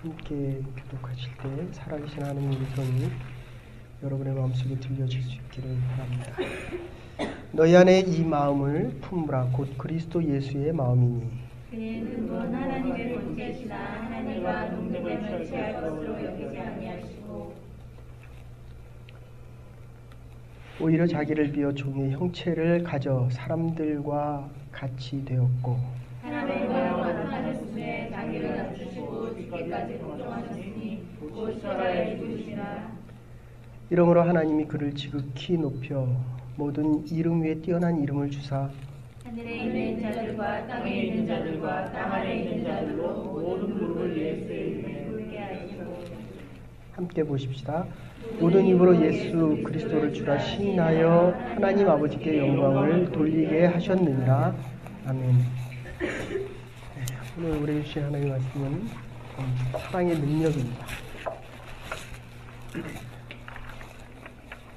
함께 교독하실 때 살아계신 하나님의 음성이 여러분의 마음속에 들려질 수 있기를 바랍니다. 너희 안에 이 마음을 품으라. 곧 그리스도 예수의 마음이니 그는 그건 하나님의 본체시나 하나님과 동등됨을 취할 것으로 여기지 아니하시고 오히려 자기를 비워 종의 형체를 가져 사람들과 같이 되었고 하나님과 같아졌음에 자기를 낮추시고 죽기까지 복종하셨으니 곧 십자가에 죽으시라. 이러므로 하나님이 그를 지극히 높여 모든 이름 위에 뛰어난 이름을 주사 하늘에 있는 자들과 땅에 있는 자들과 땅 아래 있는 자들로 모든 무릎을 예수의 이름에 꿇게 하시고 함께 보십시다. 모든 입으로 예수 그리스도를 주라 시인하여 하나님 아버지께 영광을 돌리게 하셨느니라. 아멘. 오늘 우리에게 주신 하나님의 말씀은 사랑의 능력입니다.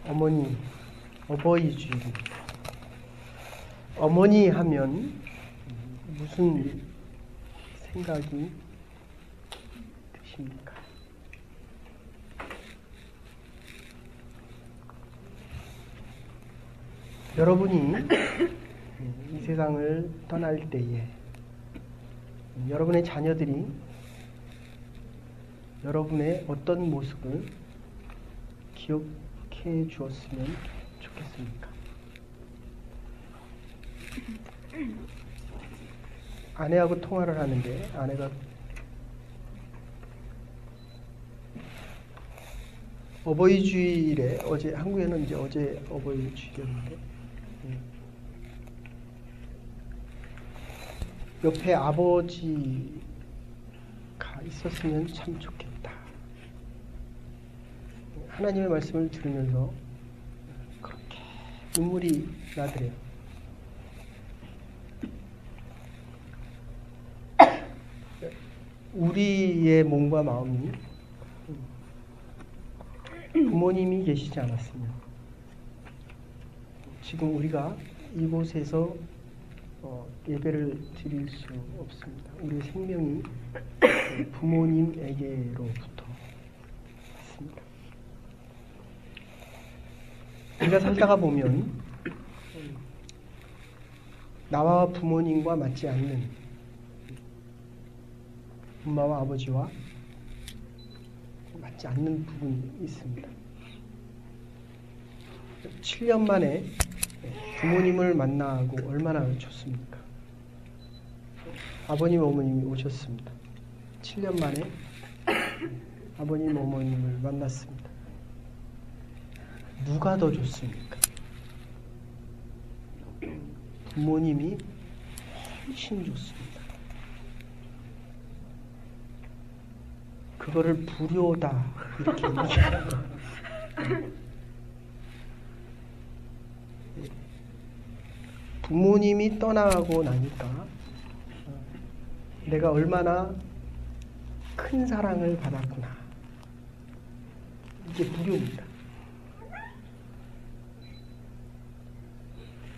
어머니, 어버이주의입니다. 어머니 하면 무슨 생각이 드십니까? 여러분이 이 세상을 떠날 때에 여러분의 자녀들이 여러분의 어떤 모습을 기억해 주었으면 좋겠습니까? 아내하고 통화를 하는데 아내가 어버이주일에 어제 한국에는 이제 어제 어버이주일이었는데 옆에 아버지가 있었으면 참 좋겠다. 하나님의 말씀을 들으면서 그렇게 눈물이 나더래요. 우리의 몸과 마음이 부모님이 계시지 않았으면 지금 우리가 이곳에서 예배를 드릴 수 없습니다. 우리의 생명이 부모님에게로부터 왔습니다. 우리가 살다가 보면 나와 부모님과 맞지 않는 엄마와 아버지와 맞지 않는 부분이 있습니다. 7년 만에 부모님을 만나고 얼마나 좋습니까? 아버님, 어머님이 오셨습니다. 7년 만에 아버님, 어머님을 만났습니다. 누가 더 좋습니까? 부모님이 훨씬 좋습니다. 그거를 불효다 이렇게 얘기하는 거예요. 부모님이 떠나고 나니까 내가 얼마나 큰 사랑을 받았구나. 이게 불효입니다.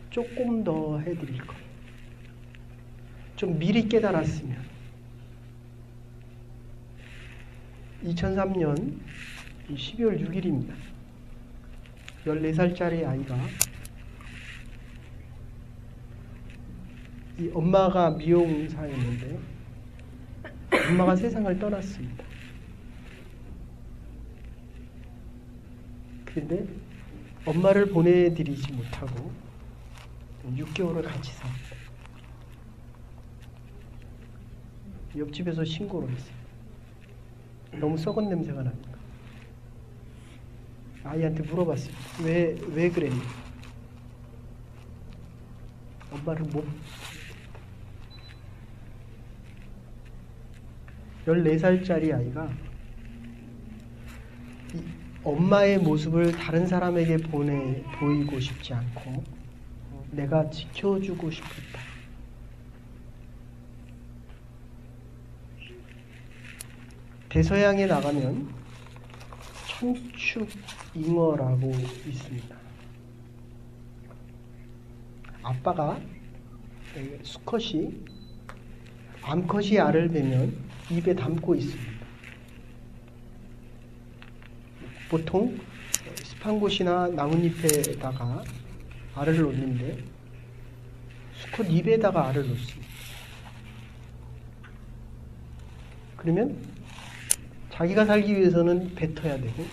조금 더 해드릴 거. 좀 미리 깨달았으면 2003년 12월 6일입니다. 14살짜리 아이가 이 엄마가 미용사였는데 엄마가 세상을 떠났습니다. 그런데 엄마를 보내드리지 못하고 6개월을 같이 삽니다. 옆집에서 신고를 했어요. 너무 썩은 냄새가 나니까. 아이한테 물어봤습니다. 왜 그랬니? 엄마를 못 14살짜리 아이가 이 엄마의 모습을 다른 사람에게 보이고 싶지 않고 내가 지켜주고 싶었다. 대서양에 나가면 천축잉어라고 있습니다. 아빠가 수컷이 암컷이 알을 베면 입에 담고 있습니다. 보통 습한 곳이나 나뭇잎에다가 알을 놓는데 수컷 입에다가 알을 놓습니다. 그러면 자기가 살기 위해서는 뱉어야 되고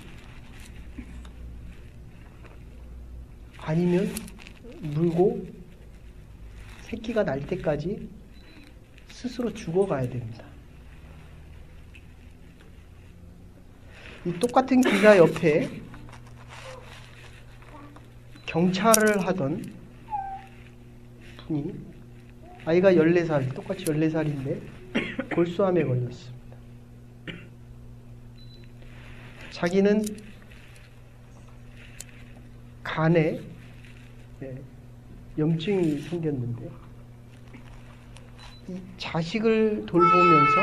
아니면 물고 새끼가 날 때까지 스스로 죽어가야 됩니다. 이 똑같은 기사 옆에 경찰을 하던 분이 아이가 14살, 똑같이 14살인데 골수암에 걸렸습니다. 자기는 간에 염증이 생겼는데 이 자식을 돌보면서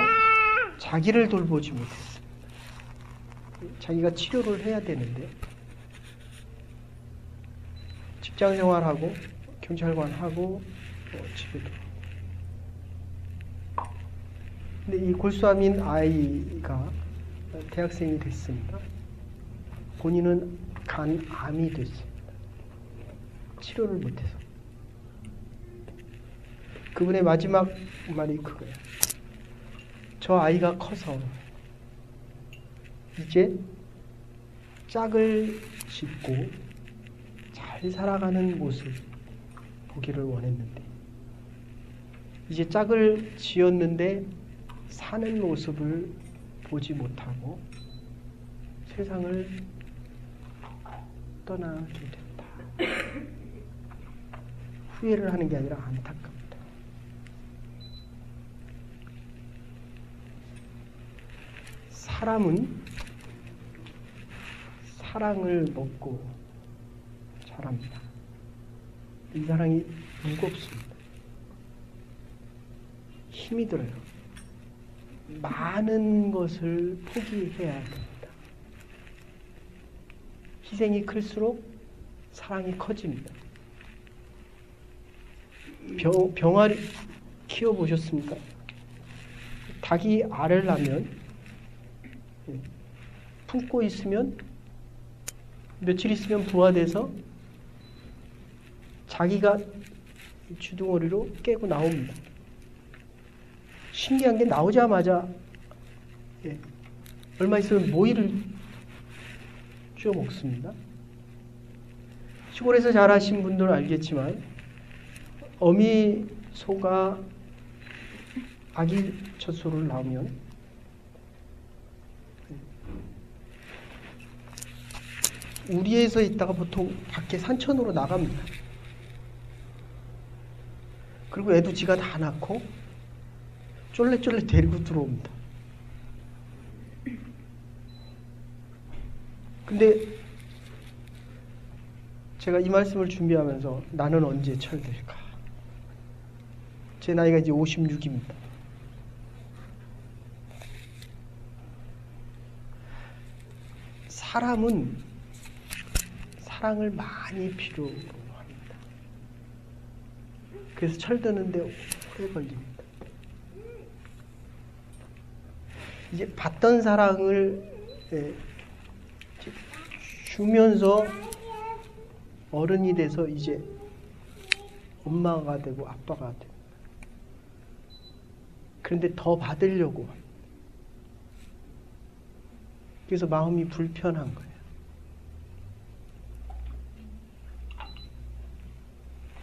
자기를 돌보지 못했습니다. 자기가 치료를 해야 되는데 직장 생활하고 경찰관하고 집에 들어오고. 근데 이 골수암인 아이가 대학생이 됐습니다. 본인은 간암이 됐습니다. 치료를 못해서. 그분의 마지막 말이 그거예요. 저 아이가 커서 이제 짝을 짓고 잘 살아가는 모습 보기를 원했는데 이제 짝을 지었는데 사는 모습을 보지 못하고 세상을 떠나게 됐다. 후회를 하는 게 아니라 안타깝다. 사람은 사랑을 먹고 자랍니다. 이 사랑이 무겁습니다. 힘이 들어요. 많은 것을 포기해야 됩니다. 희생이 클수록 사랑이 커집니다. 병아리 키워보셨습니까? 닭이 알을 낳으면 품고 있으면 며칠 있으면 부화돼서 자기가 주둥아리로 깨고 나옵니다. 신기한 게 나오자마자 얼마 있으면 모이를 쥐어 먹습니다. 시골에서 자라신 분들은 알겠지만 어미 소가 아기 젖소를 낳으면 우리에서 있다가 보통 밖에 산천으로 나갑니다. 그리고 애도 지가 다 낳고 쫄래쫄래 데리고 들어옵니다. 근데 제가 이 말씀을 준비하면서 나는 언제 철들까? 제 나이가 이제 56입니다. 사람은 사랑을 많이 필요로 합니다. 그래서 철드는데 오래 걸립니다. 이제 받던 사랑을 주면서 어른이 돼서 이제 엄마가 되고 아빠가 되고 그런데 더 받으려고 합니다. 그래서 마음이 불편한 거예요.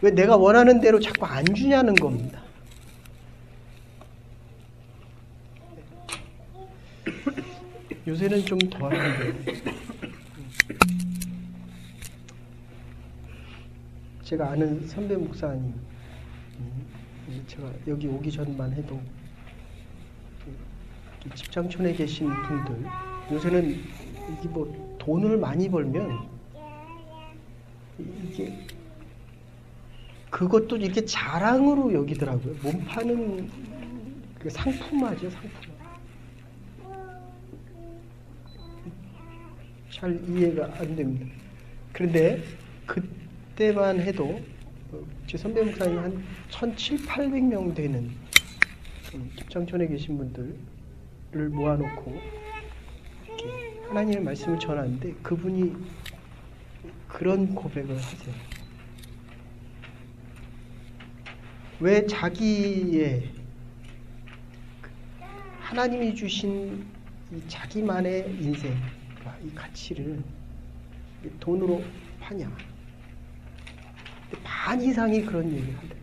왜 내가 원하는 대로 자꾸 안 주냐는 겁니다. 요새는 좀 덜한데 제가 아는 선배 목사님 제가 여기 오기 전만 해도 집장촌에 계신 분들 요새는 이게 뭐 돈을 많이 벌면 이게 그것도 이렇게 자랑으로 여기더라고요. 몸 파는 그 상품화죠, 상품. 잘 이해가 안 됩니다. 그런데 그때만 해도 제 선배 목사님 한 1,700, 800명 되는 집장촌에 계신 분들 모아놓고 이렇게 하나님의 말씀을 전하는데 그분이 그런 고백을 하세요. 왜 자기의 하나님이 주신 이 자기만의 인생과 이 가치를 돈으로 파냐? 반 이상이 그런 얘기를 하대.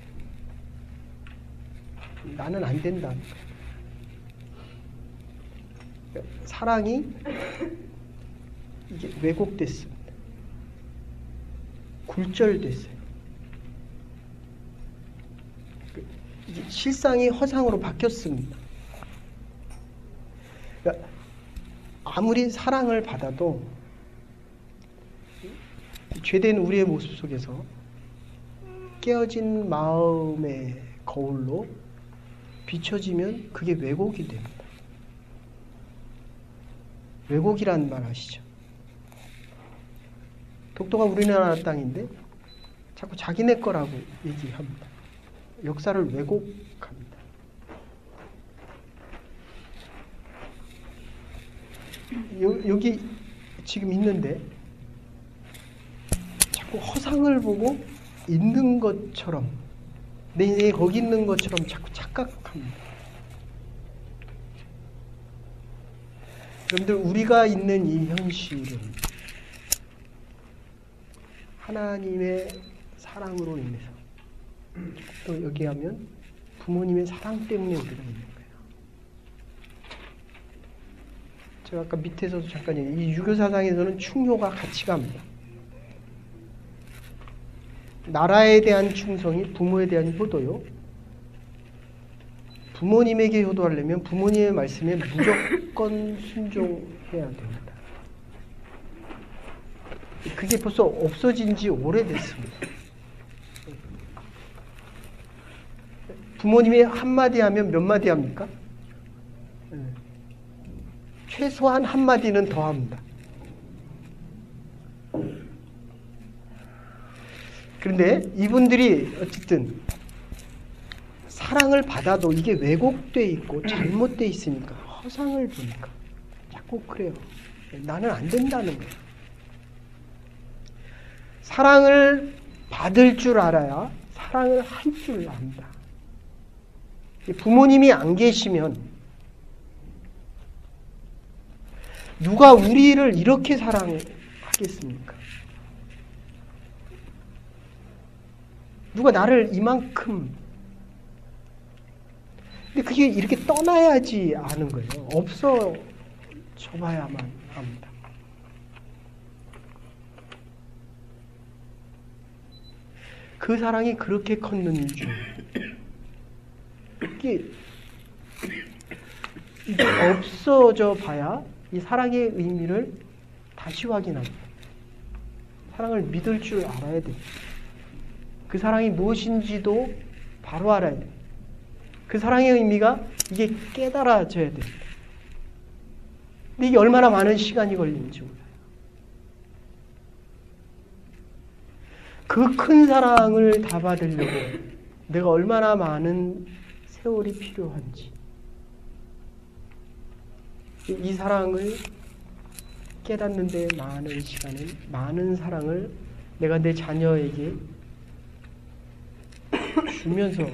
나는 안 된다. 사랑이 이게 왜곡됐습니다. 굴절됐어요. 이게 실상이 허상으로 바뀌었습니다. 그러니까 아무리 사랑을 받아도 죄된 우리의 모습 속에서 깨어진 마음의 거울로 비춰지면 그게 왜곡이 됩니다. 왜곡이라는 말 아시죠? 독도가 우리나라 땅인데 자꾸 자기네 거라고 얘기합니다. 역사를 왜곡합니다. 여기 지금 있는데 자꾸 허상을 보고 있는 것처럼 내 인생에 거기 있는 것처럼 자꾸 착각합니다. 여러분들 우리가 있는 이 현실은 하나님의 사랑으로 인해서 또 여기 하면 부모님의 사랑 때문에 우리가 있는 거예요. 제가 아까 밑에서도 잠깐 이 유교사상에서는 충효가 같이 갑니다. 나라에 대한 충성이 부모에 대한 효도요. 부모님에게 효도하려면 부모님의 말씀에 무조건 순종해야 됩니다. 그게 벌써 없어진 지 오래됐습니다. 부모님이 한마디 하면 몇 마디 합니까? 최소한 한마디는 더 합니다. 그런데 이분들이 어쨌든 사랑을 받아도 이게 왜곡돼 있고 잘못돼 있으니까 허상을 보니까 자꾸 그래요. 나는 안 된다는 거예요. 사랑을 받을 줄 알아야 사랑을 할 줄 안다. 부모님이 안 계시면 누가 우리를 이렇게 사랑하겠습니까? 누가 나를 이만큼 근데 그게 이렇게 떠나야지 아는 거예요. 없어져 봐야만 합니다. 그 사랑이 그렇게 컸는지 이게 없어져 봐야 이 사랑의 의미를 다시 확인합니다. 사랑을 믿을 줄 알아야 돼요. 그 사랑이 무엇인지도 바로 알아야 돼요. 그 사랑의 의미가 이게 깨달아져야 됩니다. 근데 이게 얼마나 많은 시간이 걸리는지 몰라요. 그 큰 사랑을 다 받으려고 내가 얼마나 많은 세월이 필요한지 이 사랑을 깨닫는 데 많은 시간을 많은 사랑을 내가 내 자녀에게 주면서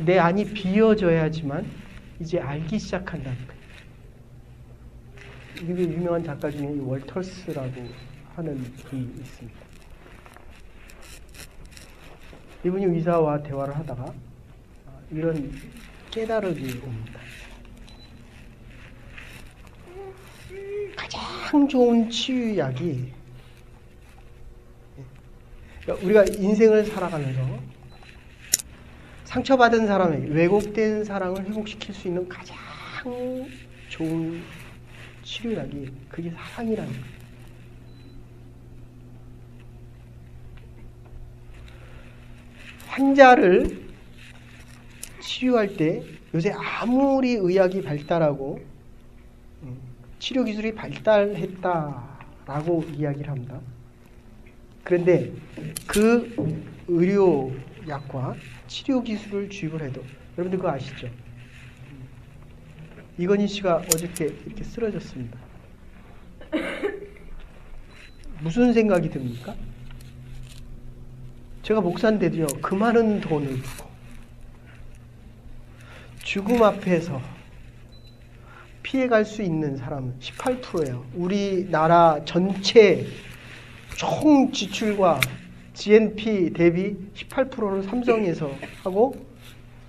내 안이 비어져야지만 이제 알기 시작한다는 거예요. 이게 유명한 작가 중에 월터스라고 하는 분이 있습니다. 이분이 의사와 대화를 하다가 이런 깨달음이 옵니다. 가장 좋은 치유약이 우리가 인생을 살아가면서 상처받은 사람에게 왜곡된 사랑을 회복시킬 수 있는 가장 좋은 치료약이 그게 사랑이라는 거예요. 환자를 치유할 때 요새 아무리 의학이 발달하고 치료 기술이 발달했다라고 이야기를 합니다. 그런데 그 의료약과 치료 기술을 주입을 해도 여러분들 그거 아시죠? 이건희 씨가 어저께 이렇게 쓰러졌습니다. 무슨 생각이 듭니까? 제가 목사인데도요, 그 많은 돈을 주고 죽음 앞에서 피해갈 수 있는 사람은 18%예요. 우리나라 전체 총 지출과 GNP 대비 18%를 삼성에서 하고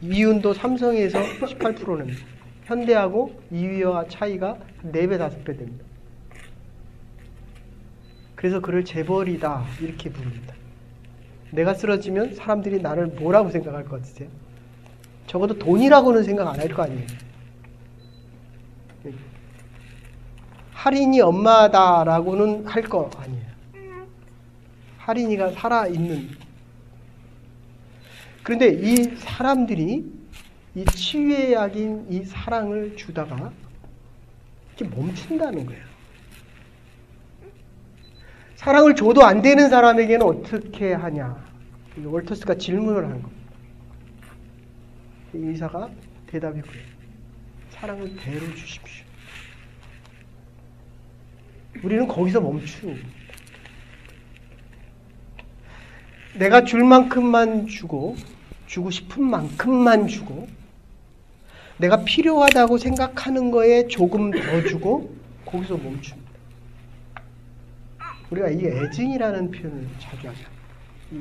이윤도 삼성에서 18%는 현대하고 2위와 차이가 4배, 5배 됩니다. 그래서 그를 재벌이다 이렇게 부릅니다. 내가 쓰러지면 사람들이 나를 뭐라고 생각할 것 같으세요? 적어도 돈이라고는 생각 안 할 거 아니에요. 할인이 엄마다라고는 할 거 아니에요. 할인이가 살아있는. 그런데 이 사람들이 이 치유의 약인 이 사랑을 주다가 이렇게 멈춘다는 거예요. 사랑을 줘도 안 되는 사람에게는 어떻게 하냐. 월터스가 질문을 하는 겁니다. 이 의사가 대답했고요. 사랑을 대로 주십시오. 우리는 거기서 멈추는 겁니다. 내가 줄 만큼만 주고 싶은 만큼만 주고 내가 필요하다고 생각하는 거에 조금 더 주고 거기서 멈춥니다. 우리가 이 애증이라는 표현을 자주 하죠. 이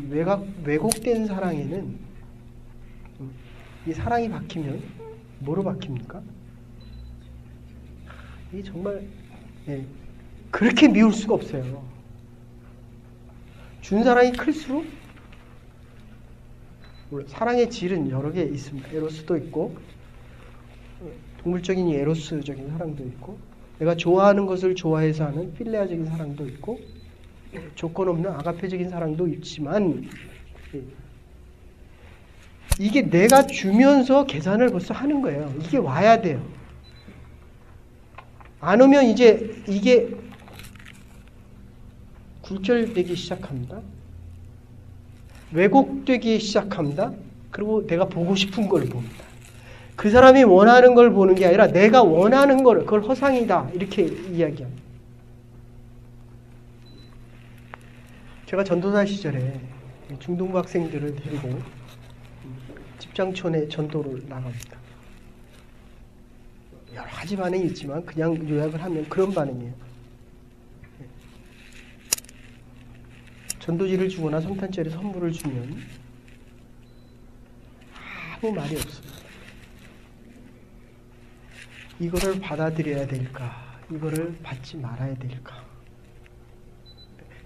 왜곡된 사랑에는 이 사랑이 바뀌면 뭐로 바뀝니까? 이게 정말 그렇게 미울 수가 없어요. 준 사랑이 클수록 사랑의 질은 여러 개 있습니다. 에로스도 있고 동물적인 에로스적인 사랑도 있고 내가 좋아하는 것을 좋아해서 하는 필레아적인 사랑도 있고 조건 없는 아가페적인 사랑도 있지만 이게 내가 주면서 계산을 벌써 하는 거예요. 이게 와야 돼요. 안 오면 이제 이게 굴절되기 시작합니다. 왜곡되기 시작합니다. 그리고 내가 보고 싶은 걸 봅니다. 그 사람이 원하는 걸 보는 게 아니라 내가 원하는 걸, 그걸 허상이다 이렇게 이야기합니다. 제가 전도사 시절에 중등부 학생들을 데리고 집장촌에 전도를 나갑니다. 여러 가지 반응이 있지만 그냥 요약을 하면 그런 반응이에요. 전도지를 주거나 성탄절에 선물을 주면 아무 말이 없습니다. 이거를 받아들여야 될까? 이거를 받지 말아야 될까?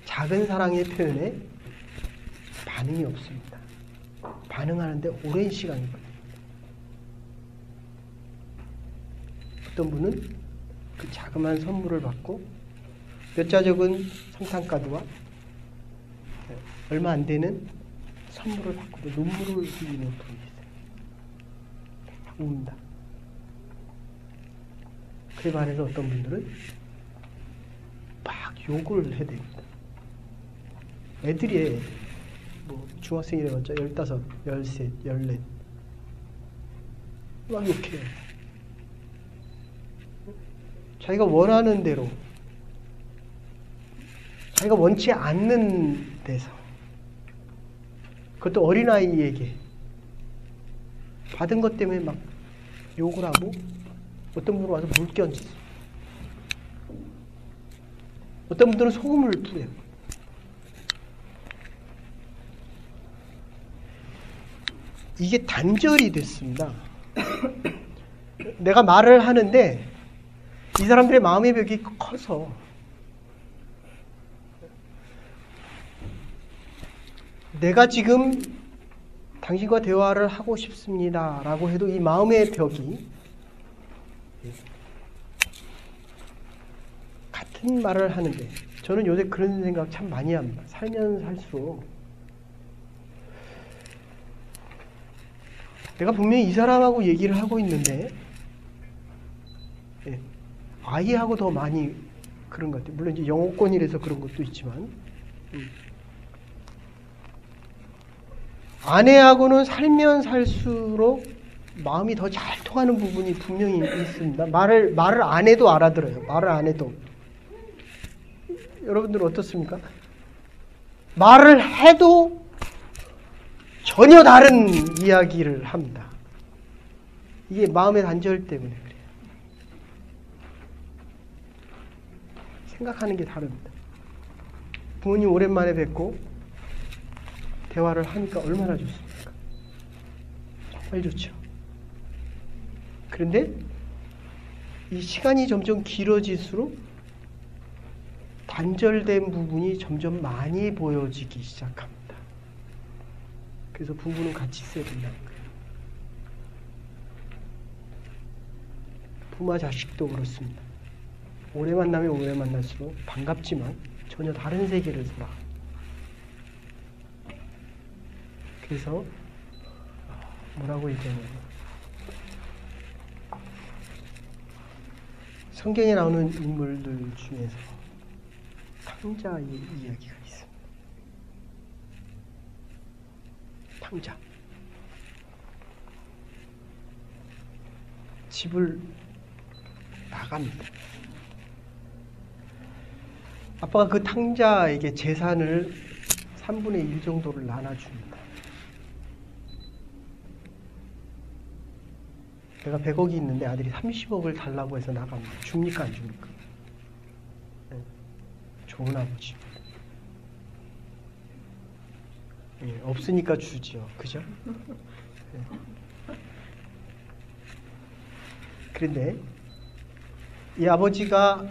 작은 사랑의 표현에 반응이 없습니다. 반응하는데 오랜 시간이 걸립니다. 어떤 분은 그 자그마한 선물을 받고 몇 자적은 성탄카드와 얼마 안 되는 선물을 받고도 눈물을 흘리는 분이 있어요. 웁니다. 그에 반해서 어떤 분들은 막 욕을 해댑니다. 애들이 뭐 중학생이래봤자 15, 13, 14 막 욕해요. 자기가 원하는 대로 자기가 원치 않는 데서 그것도 어린아이에게 받은 것 때문에 막 욕을 하고 어떤 분은 와서 물 끼얹었어요. 어떤 분들은 소금을 뿌려요. 이게 단절이 됐습니다. 내가 말을 하는데 이 사람들의 마음의 벽이 커서 내가 지금 당신과 대화를 하고 싶습니다 라고 해도 이 마음의 벽이 같은 말을 하는데 저는 요새 그런 생각 참 많이 합니다. 살면 살수록 내가 분명히 이 사람하고 얘기를 하고 있는데 아이하고 더 많이 그런 것 같아요. 물론 이제 영어권이라서 그런 것도 있지만 아내하고는 살면 살수록 마음이 더 잘 통하는 부분이 분명히 있습니다. 말을 안 해도 알아들어요. 말을 안 해도. 여러분들은 어떻습니까? 말을 해도 전혀 다른 이야기를 합니다. 이게 마음의 단절 때문에 그래요. 생각하는 게 다릅니다. 부모님 오랜만에 뵙고 대화를 하니까 얼마나 좋습니까? 정말 좋죠. 그런데 이 시간이 점점 길어질수록 단절된 부분이 점점 많이 보여지기 시작합니다. 그래서 부부는 같이 있어야 된다는 거예요. 부모와 자식도 그렇습니다. 오래 만나면 오래 만날수록 반갑지만 전혀 다른 세계를 살아. 그래서 뭐라고 얘기하냐면 성경에 나오는 인물들 중에서 탕자의 이야기가 있습니다. 탕자. 집을 나갑니다. 아빠가 그 탕자에게 재산을 3분의 1 정도를 나눠줍니다. 내가 100억이 있는데 아들이 30억을 달라고 해서 나갑니다. 줍니까 안 줍니까? 네. 좋은 아버지입니다. 네. 없으니까 주죠. 그죠? 네. 그런데 이 아버지가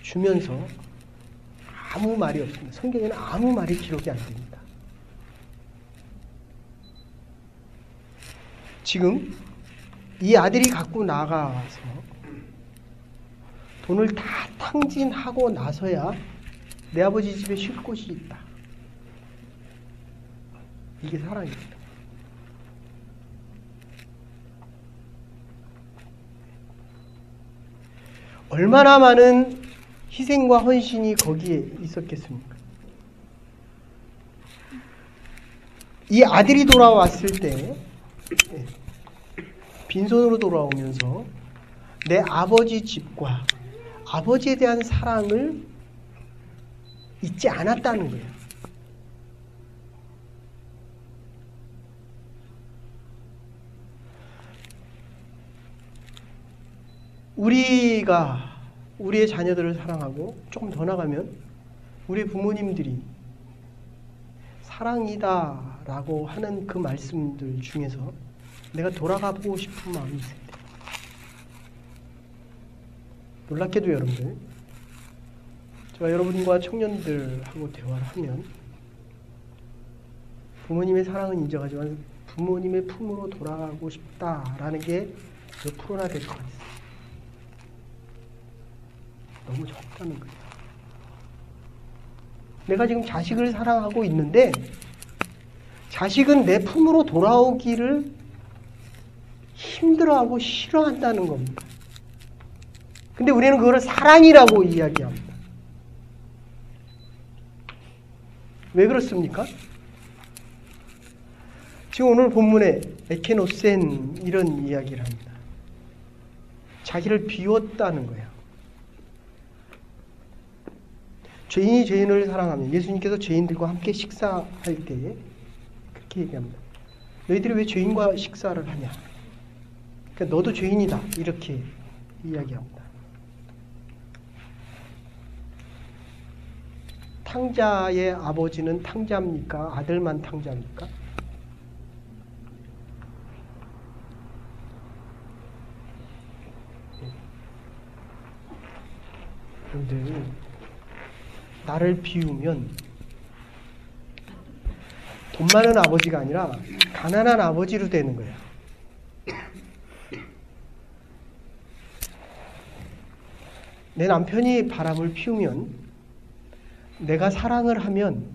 주면서 아무 말이 없습니다. 성경에는 아무 말이 기록이 안 됩니다. 지금 이 아들이 갖고 나가서 돈을 다 탕진하고 나서야 내 아버지 집에 쉴 곳이 있다. 이게 사랑입니다. 얼마나 많은 희생과 헌신이 거기에 있었겠습니까? 이 아들이 돌아왔을 때 빈손으로 돌아오면서 내 아버지 집과 아버지에 대한 사랑을 잊지 않았다는 거예요. 우리가 우리의 자녀들을 사랑하고 조금 더 나가면 우리 부모님들이 사랑이다 라고 하는 그 말씀들 중에서 내가 돌아가 보고 싶은 마음이 있습니다. 놀랍게도 여러분들, 제가 여러분과 청년들하고 대화를 하면 부모님의 사랑은 인정하지만 부모님의 품으로 돌아가고 싶다라는 게 몇 프로나 될 것 같아요. 너무 적다는 거예요. 내가 지금 자식을 사랑하고 있는데 자식은 내 품으로 돌아오기를 힘들어하고 싫어한다는 겁니다. 근데 우리는 그걸 사랑이라고 이야기합니다. 왜 그렇습니까? 지금 오늘 본문에 에케노센 이런 이야기를 합니다. 자기를 비웠다는 거예요. 죄인이 죄인을 사랑하면 예수님께서 죄인들과 함께 식사할 때에 그렇게 얘기합니다. 너희들이 왜 죄인과 식사를 하냐? 그러니까 너도 죄인이다. 이렇게 이야기합니다. 탕자의 아버지는 탕자입니까? 아들만 탕자입니까? 그런데 나를 비우면 돈 많은 아버지가 아니라 가난한 아버지로 되는 거예요. 내 남편이 바람을 피우면 내가 사랑을 하면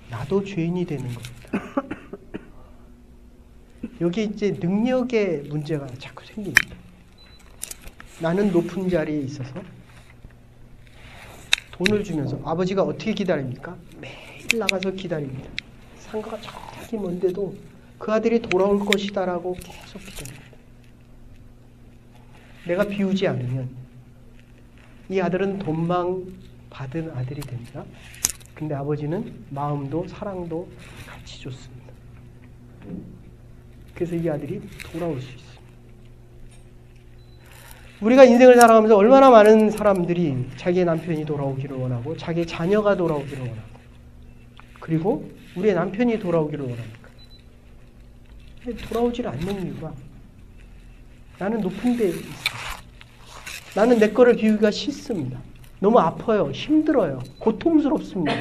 나도 죄인이 되는 겁니다. 여기 이제 능력의 문제가 자꾸 생깁니다. 나는 높은 자리에 있어서 돈을 주면서 아버지가 어떻게 기다립니까? 매일 나가서 기다립니다. 상가가 저기 먼데도 그 아들이 돌아올 것이다라고 계속 기도합니다. 내가 비우지 않으면 이 아들은 돈망받은 아들이 됩니다. 근데 아버지는 마음도 사랑도 같이 줬습니다. 그래서 이 아들이 돌아올 수 있습니다. 우리가 인생을 살아가면서 얼마나 많은 사람들이 자기의 남편이 돌아오기를 원하고 자기의 자녀가 돌아오기를 원하고 그리고 우리의 남편이 돌아오기를 원합니까? 돌아오질 않는 이유가 나는 높은 데에 있어요. 나는 내 거를 비우기가 싫습니다. 너무 아파요. 힘들어요. 고통스럽습니다.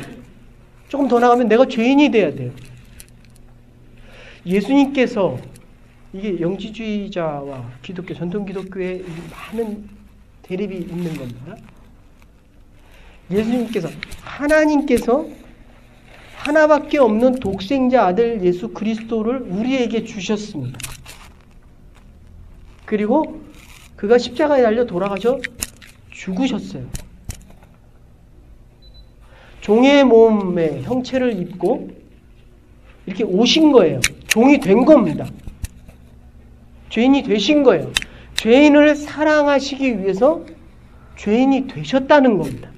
조금 더 나가면 내가 죄인이 돼야 돼요. 예수님께서 이게 영지주의자와 기독교, 전통 기독교에 많은 대립이 있는 겁니다. 예수님께서, 하나님께서 하나밖에 없는 독생자 아들 예수 그리스도를 우리에게 주셨습니다. 그리고 그가 십자가에 달려 돌아가셔 죽으셨어요. 종의 몸에 형체를 입고 이렇게 오신 거예요. 종이 된 겁니다. 죄인이 되신 거예요. 죄인을 사랑하시기 위해서 죄인이 되셨다는 겁니다.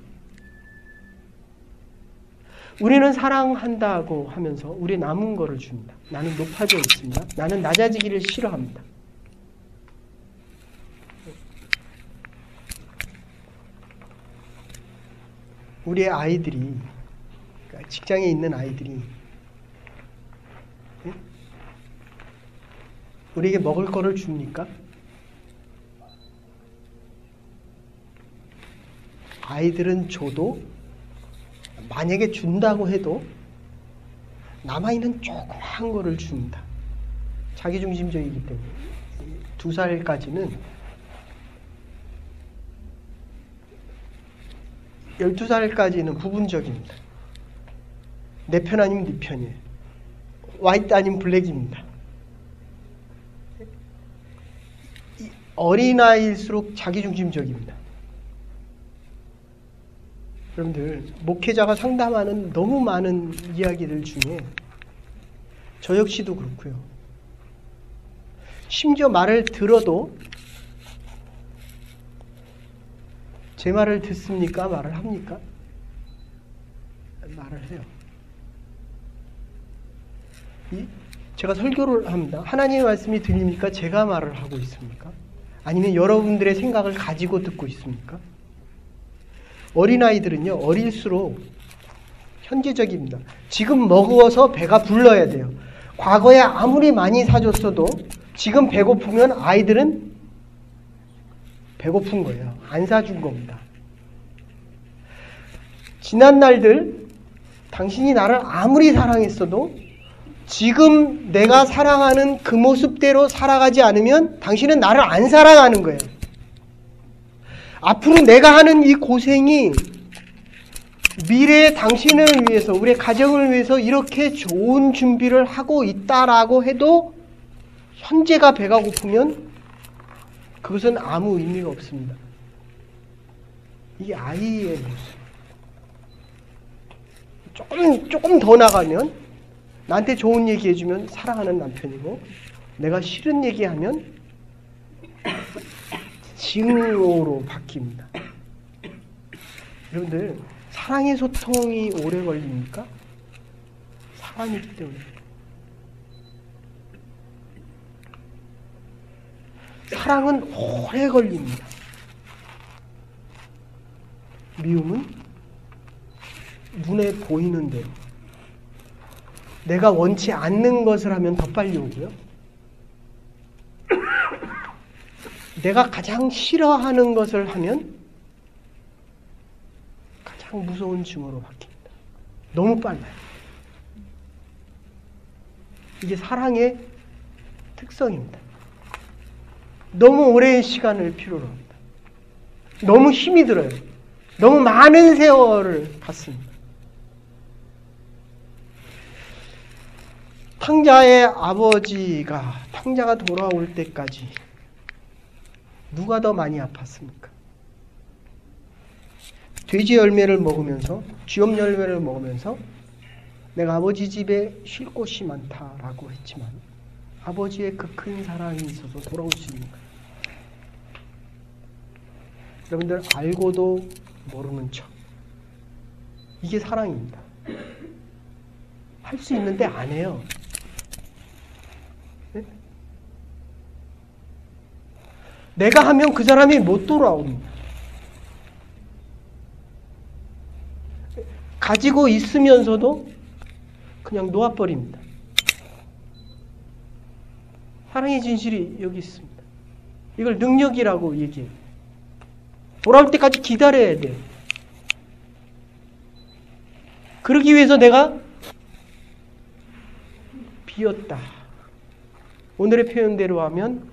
우리는 사랑한다고 하면서 우리 남은 거를 줍니다. 나는 높아져 있습니다. 나는 낮아지기를 싫어합니다. 우리의 아이들이, 그러니까 직장에 있는 아이들이 우리에게 먹을 거를 줍니까? 아이들은 줘도 만약에 준다고 해도 남아있는 조그만 거를 줍니다. 자기중심적이기 때문에 2살까지는 12살까지는 부분적입니다. 내 편 아니면 네 편이에요. 화이트 아니면 블랙입니다. 어린아이일수록 자기중심적입니다. 여러분들, 목회자가 상담하는 너무 많은 이야기들 중에 저 역시도 그렇고요. 심지어 말을 들어도 제 말을 듣습니까? 말을 합니까? 말을 해요. 제가 설교를 합니다. 하나님의 말씀이 들립니까? 제가 말을 하고 있습니까? 아니면 여러분들의 생각을 가지고 듣고 있습니까? 어린아이들은요, 어릴수록 현재적입니다. 지금 먹어서 배가 불러야 돼요. 과거에 아무리 많이 사줬어도 지금 배고프면 아이들은 배고픈 거예요. 안 사준 겁니다. 지난 날들 당신이 나를 아무리 사랑했어도 지금 내가 사랑하는 그 모습대로 살아가지 않으면 당신은 나를 안 사랑하는 거예요. 앞으로 내가 하는 이 고생이 미래의 당신을 위해서, 우리의 가정을 위해서 이렇게 좋은 준비를 하고 있다라고 해도 현재가 배가 고프면 그것은 아무 의미가 없습니다. 이게 아이의 모습. 조금 더 나가면 나한테 좋은 얘기 해주면 사랑하는 남편이고, 내가 싫은 얘기하면 증오로 바뀝니다. 여러분들, 사랑의 소통이 오래 걸립니까? 사랑이기 때문에. 사랑은 오래 걸립니다. 미움은 눈에 보이는 대로, 내가 원치 않는 것을 하면 더 빨리 오고요. 내가 가장 싫어하는 것을 하면 가장 무서운 증오로 바뀝니다. 너무 빨라요. 이게 사랑의 특성입니다. 너무 오랜 시간을 필요로 합니다. 너무 힘이 들어요. 너무 많은 세월을 갖습니다. 탕자의 아버지가 탕자가 돌아올 때까지 누가 더 많이 아팠습니까? 돼지 열매를 먹으면서, 쥐염 열매를 먹으면서 내가 아버지 집에 쉴 곳이 많다라고 했지만 아버지의 그 큰 사랑이 있어서 돌아올 수 있는 거예요. 여러분들 알고도 모르는 척. 이게 사랑입니다. 할 수 있는데 안 해요. 네? 내가 하면 그 사람이 못 돌아옵니다. 가지고 있으면서도 그냥 놓아버립니다. 사랑의 진실이 여기 있습니다. 이걸 능력이라고 얘기해요. 돌아올 때까지 기다려야 돼요. 그러기 위해서 내가 비었다. 오늘의 표현대로 하면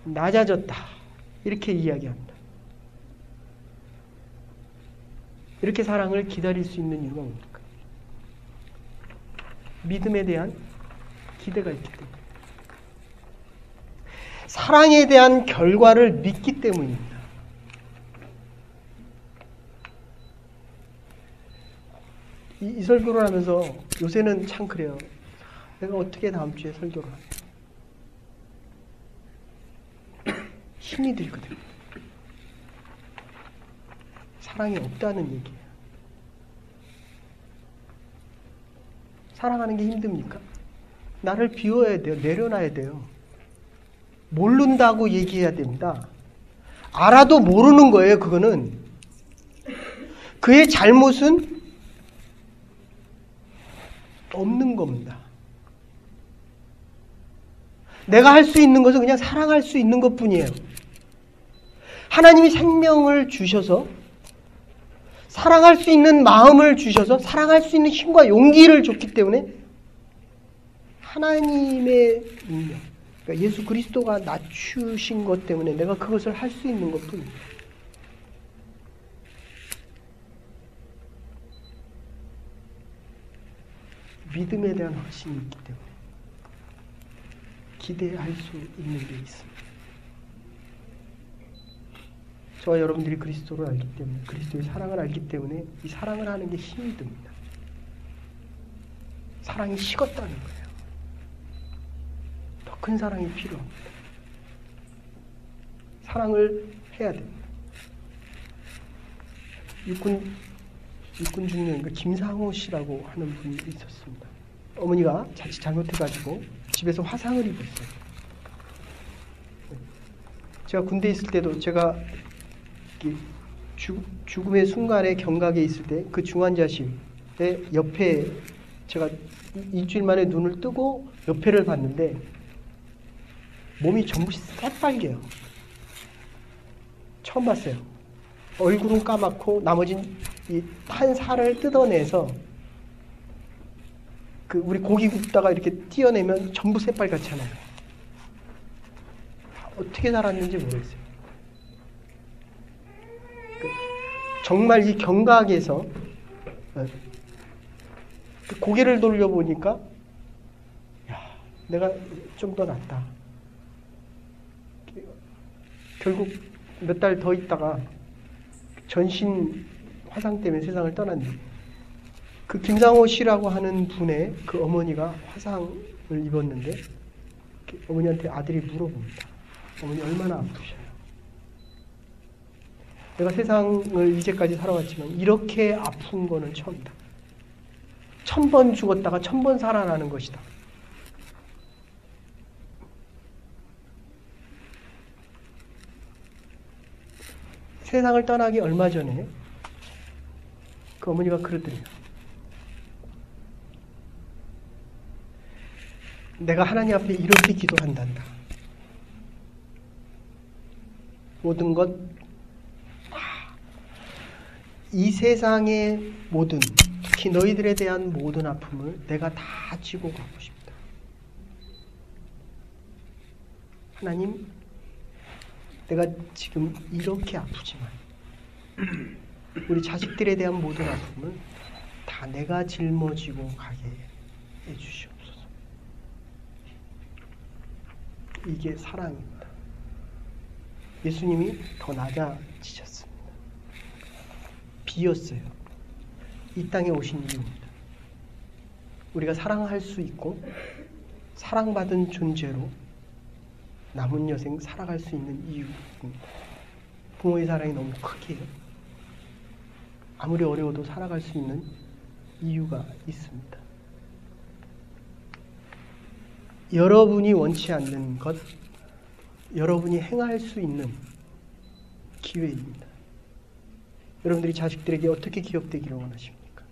낮아졌다. 이렇게 이야기합니다. 이렇게 사랑을 기다릴 수 있는 이유가 뭡니까? 믿음에 대한 기대가 있기 때문에. 사랑에 대한 결과를 믿기 때문입니다. 이 설교를 하면서 요새는 참 그래요. 내가 어떻게 다음 주에 설교를 하냐. 힘이 들거든요. 사랑이 없다는 얘기예요. 사랑하는 게 힘듭니까? 나를 비워야 돼요. 내려놔야 돼요. 모른다고 얘기해야 됩니다. 알아도 모르는 거예요. 그거는. 그의 잘못은 없는 겁니다. 내가 할 수 있는 것은 그냥 사랑할 수 있는 것뿐이에요. 하나님이 생명을 주셔서 사랑할 수 있는 마음을 주셔서 사랑할 수 있는 힘과 용기를 줬기 때문에 하나님의 능력, 그러니까 예수 그리스도가 낮추신 것 때문에 내가 그것을 할 수 있는 것뿐입니다. 믿음에 대한 확신이 있기 때문에 기대할 수 있는 게 있습니다. 저와 여러분들이 그리스도를 알기 때문에, 그리스도의 사랑을 알기 때문에 이 사랑을 하는 게 힘이 듭니다. 사랑이 식었다는 거예요. 더 큰 사랑이 필요합니다. 사랑을 해야 됩니다. 육군 중령 김상호 씨라고 하는 분이 있었습니다. 어머니가 자칫 잘못해가지고 집에서 화상을 입었어요. 제가 군대에 있을 때도 제가 죽음의 순간에 경각에 있을 때 그 중환자실의 옆에 제가 일주일 만에 눈을 뜨고 옆에를 봤는데 몸이 전부 새빨개요. 처음 봤어요. 얼굴은 까맣고 나머진 이 탄 살을 뜯어내서 그 우리 고기 굽다가 이렇게 띄어내면 전부 새빨갛잖아요. 어떻게 살았는지 모르겠어요. 정말 이 경각에서 고개를 돌려보니까 야, 내가 좀 더 낫다. 결국 몇 달 더 있다가 전신 화상 때문에 세상을 떠났는데 그 김상호 씨라고 하는 분의 그 어머니가 화상을 입었는데 어머니한테 아들이 물어봅니다. 어머니 얼마나 아프셔요? 내가 세상을 이제까지 살아왔지만 이렇게 아픈 거는 처음이다. 1000번 죽었다가 1000번 살아나는 것이다. 세상을 떠나기 얼마 전에 그 어머니가 그러더래요. 내가 하나님 앞에 이렇게 기도한단다. 모든 것, 이 세상의 모든, 특히 너희들에 대한 모든 아픔을 내가 다 지고 가고 싶다. 하나님, 내가 지금 이렇게 아프지만 우리 자식들에 대한 모든 아픔을 다 내가 짊어지고 가게 해주시옵소서. 이게 사랑입니다. 예수님이 더 낮아지셨습니다. 비었어요. 이 땅에 오신 이유입니다. 우리가 사랑할 수 있고 사랑받은 존재로 남은 여생 살아갈 수 있는 이유입니다. 부모의 사랑이 너무 크기에 아무리 어려워도 살아갈 수 있는 이유가 있습니다. 여러분이 원치 않는 것, 여러분이 행할 수 있는 기회입니다. 여러분들이 자식들에게 어떻게 기억되기를 원하십니까?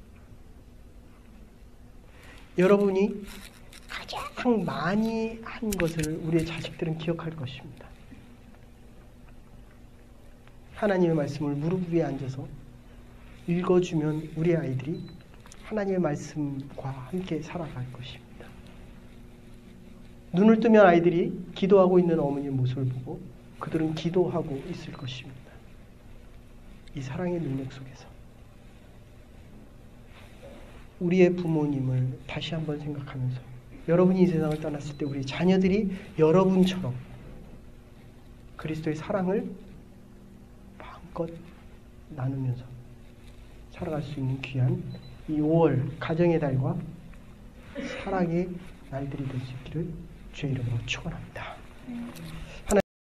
여러분이 가장 많이 한 것을 우리의 자식들은 기억할 것입니다. 하나님의 말씀을 무릎 위에 앉아서 읽어주면 우리 아이들이 하나님의 말씀과 함께 살아갈 것입니다. 눈을 뜨면 아이들이 기도하고 있는 어머니의 모습을 보고 그들은 기도하고 있을 것입니다. 이 사랑의 능력 속에서 우리의 부모님을 다시 한번 생각하면서 여러분이 이 세상을 떠났을 때 우리 자녀들이 여러분처럼 그리스도의 사랑을 마음껏 나누면서 살아갈 수 있는 귀한 이 5월 가정의 달과 사랑의 날들이 될 수 있기를 주의 이름으로 축원합니다.